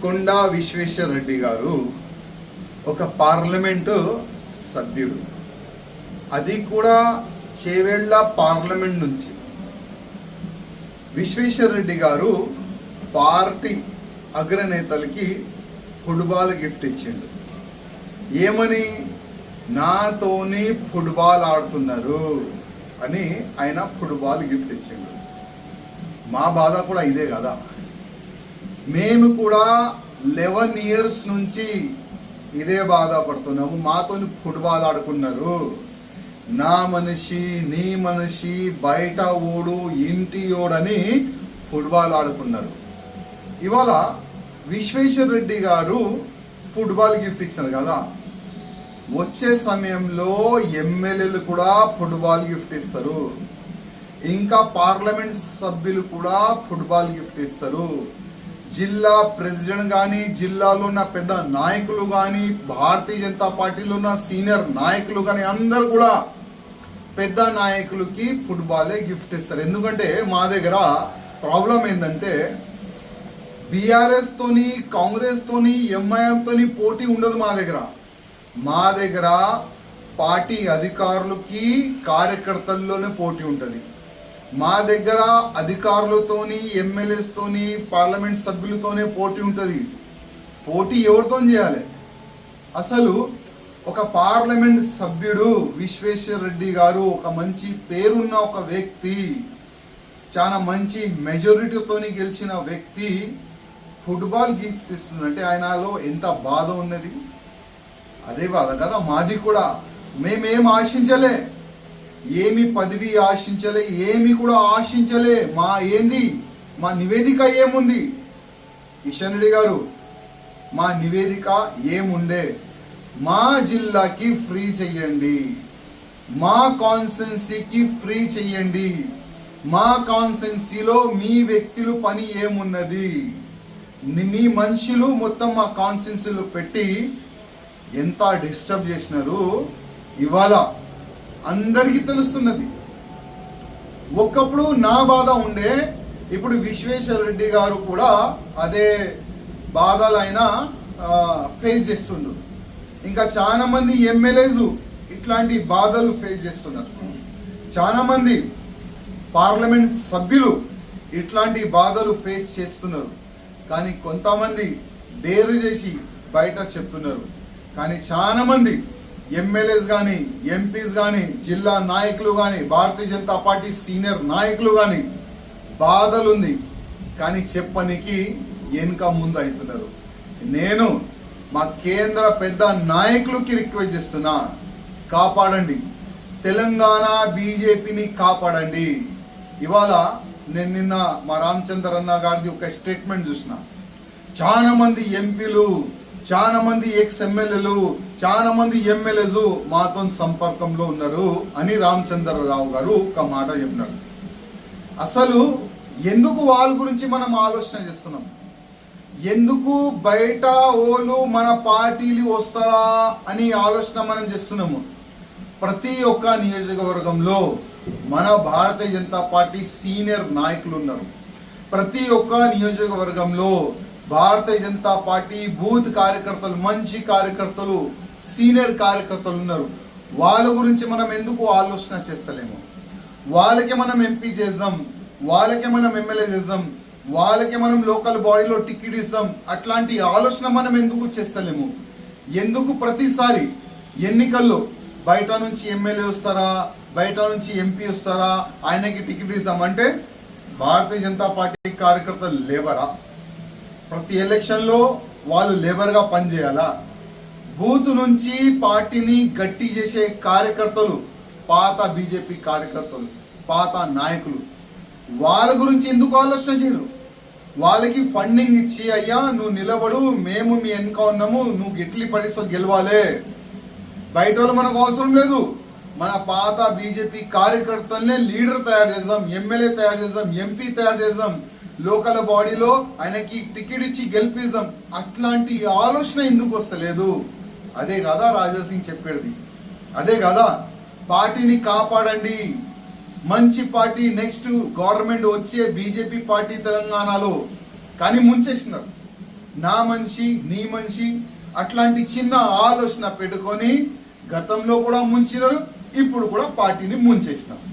కొండా విశ్వేశ్వర రెడ్డి గారు ఒక పార్లమెంటు సభ్యుడు, అది కూడా చేవెళ్ళ పార్లమెంట్ నుంచి. విశ్వేశ్వర రెడ్డి గారు పార్టీ అగ్రనేతలకి ఫుట్బాల్ గిఫ్ట్ ఇచ్చిండు. ఏమని? నాతోని ఫుట్బాల్ ఆడుతున్నారు అని ఆయన ఫుట్బాల్ గిఫ్ట్ ఇచ్చిండు. మా బాధ కూడా ఇదే కదా. మేము కూడా 11 years నుంచి ఇదే బాధపడుతున్నాము. మాతోని ఫుట్బాల్ ఆడుకున్నారు. నా మనిషి, నీ మనిషి, బయట ఓడు, ఇంటి ఓడని ఫుట్బాల్ ఆడుకున్నారు. ఇవాళ విశ్వేశ్వర రెడ్డి గారు ఫుట్బాల్ గిఫ్ట్ ఇచ్చారు కదా, వచ్చే సమయంలో ఎమ్మెల్యేలు కూడా ఫుట్బాల్ గిఫ్ట్ ఇస్తారు, ఇంకా పార్లమెంట్ సభ్యులు కూడా ఫుట్బాల్ గిఫ్ట్ ఇస్తారు. జిల్లా ప్రెసిడెంట్ కానీ, జిల్లాలో ఉన్న పెద్ద నాయకులు కానీ, భారతీయ జనతా పార్టీలో ఉన్న సీనియర్ నాయకులు కానీ అందరు కూడా పెద్ద నాయకులకి ఫుట్బాలే గిఫ్ట్ ఇస్తారు. ఎందుకంటే మా దగ్గర ప్రాబ్లం ఏంటంటే బీఆర్ఎస్ తోని, కాంగ్రెస్ తోని, ఎంఐఎం తోని పోటీ ఉండదు. మా దగ్గర పార్టీ అధికారులకి కార్యకర్తల్లోనే పోటీ ఉంటుంది. మా దగ్గర అధికారులతోని, ఎమ్మెల్యేస్ తోని, పార్లమెంట్ సభ్యులతోనే పోటీ ఉంటుంది. పోటీ ఎవరితో చేయాలి? అసలు ఒక పార్లమెంట్ సభ్యుడు విశ్వేశ్వర రెడ్డి గారు ఒక మంచి పేరున్న ఒక వ్యక్తి, చాలా మంచి మెజారిటీతోని గెలిచిన వ్యక్తి ఫుట్బాల్ గిఫ్ట్ ఇస్తుందంటే ఆయనలో ఎంత బాధ ఉన్నది. అదే బాధ కదా మాది కూడా. మేమేం ఆశించలే, ఏమి పదవి ఆశించలే, ఏమి కూడా ఆశించలే. మా నివేదిక ఏముంది కిషన్ రెడ్డి గారు? మా నివేదిక ఏముండే? మా జిల్లాకి ఫ్రీ చెయ్యండి, మా కాన్స్టిట్యున్సీకి ఫ్రీ చెయ్యండి, మా కాన్స్టిట్యున్సీలో మీ వ్యక్తులు పని ఏమున్నది, మీ మనుషులు మొత్తం మా కాన్స్టిట్యున్సీలో పెట్టి ఎంత డిస్టర్బ్ చేసినారు. ఇవాళ అందరికీ తెలుస్తున్నది. ఒకప్పుడు నా బాధ ఉండే, ఇప్పుడు విశ్వేశ్వర రెడ్డి గారు కూడా అదే బాధలు ఆయన ఫేస్ చేస్తుండ్రు. ఇంకా చాలా మంది ఎమ్మెల్యేస్ ఇట్లాంటి బాధలు ఫేస్ చేస్తున్నారు. చాలా మంది పార్లమెంట్ సభ్యులు ఇట్లాంటి బాధలు ఫేస్ చేస్తున్నారు. కానీ కొంతమంది డేరు చేసి బయట చెప్తున్నారు. కానీ చాలా మంది ఎమ్మెల్యేస్ కానీ, ఎంపీస్ కానీ, జిల్లా నాయకులు కానీ, భారతీయ జనతా పార్టీ సీనియర్ నాయకులు కానీ బాధలుంది కానీ చెప్పనికి వెనుక ముందు అవుతున్నారు. నేను మా కేంద్ర పెద్ద నాయకులకి రిక్వెస్ట్ చేస్తున్నా, కాపాడండి, తెలంగాణ బీజేపీని కాపాడండి. ఇవాళ నేను నిన్న మా రామచంద్ర అన్న గారిది ఒక స్టేట్మెంట్ చూసిన. చాలా మంది ఎంపీలు, చాలా మంది ఎక్స్ ఎమ్మెల్యేలు, చాలా మంది ఎమ్మెల్యేలు మాతో సంపర్కంలో ఉన్నారు అని రామచంద్రరావు గారు ఒక మాట చెప్పినారు. అసలు ఎందుకు వాళ్ళ గురించి మనం ఆలోచన చేస్తున్నాం? ఎందుకు బయట ఓలు మన పార్టీలు వస్తారా అని ఆలోచన మనం చేస్తున్నాము. ప్రతి ఒక్క నియోజకవర్గంలో మన భారతీయ జనతా పార్టీ సీనియర్ నాయకులు ఉన్నారు. ప్రతి ఒక్క నియోజకవర్గంలో భారతీయ జనతా పార్టీ బూత్ కార్యకర్తలు, మంచి కార్యకర్తలు, సీనియర్ కార్యకర్తలు ఉన్నారు. వాళ్ళ గురించి మనం ఎందుకు ఆలోచన చేస్తలేము? వాళ్ళకి మనం ఎంపీ చేద్దాం, వాళ్ళకి మనం ఎమ్మెల్యే చేద్దాం, వాళ్ళకి మనం లోకల్ బాడీలో టికెట్ ఇస్తాం, అట్లాంటి ఆలోచన మనం ఎందుకు చేస్తలేము? ఎందుకు ప్రతిసారి ఎన్నికల్లో బయట నుంచి ఎమ్మెల్యే వస్తారా, బయట నుంచి ఎంపీ వస్తారా, ఆయనకి టికెట్ ఇస్తామంటే భారతీయ జనతా పార్టీ కార్యకర్తలు లేబరా? ప్రతి ఎలక్షన్లో వాళ్ళు లేబర్గా పనిచేయాలా? బూత్ నుంచి పార్టీని గట్టి చేసే కార్యకర్తలు, పాత బీజేపీ కార్యకర్తలు, పాత నాయకులు, వాళ్ళ గురించి ఎందుకు ఆలోచన చేయరు? వాళ్ళకి ఫండింగ్ ఇచ్చి, అయ్యా నువ్వు నిలబడు, మేము మీ వెనుక ఉన్నాము, నువ్వు గెట్లి పడితో గెలవాలే, బయట వాళ్ళు మనకు అవసరం లేదు, మన పాత బీజేపీ కార్యకర్తలనే లీడర్ తయారు చేద్దాం, ఎమ్మెల్యే తయారు చేద్దాం, ఎంపీ తయారు చేద్దాం, లోకల్ బాడీలో ఆయనకి టికెట్ ఇచ్చి గెలిపిద్దాం. అట్లాంటి ఆలోచన ఎందుకు వస్తలేదు? అదే కదా రాజాసింగ్ చెప్పేది, అదే కదా పార్టీని కాపాడండి, మంచి పార్టీ, నెక్స్ట్ గవర్నమెంట్ వచ్చే బీజేపీ పార్టీ తెలంగాణలో. కానీ ముంచేసినారు. నా మనిషి నీ మనిషి అట్లాంటి చిన్న ఆలోచన పెట్టుకొని గతంలో కూడా ముంచినారు, ఇప్పుడు కూడా పార్టీని ముంచేసినారు.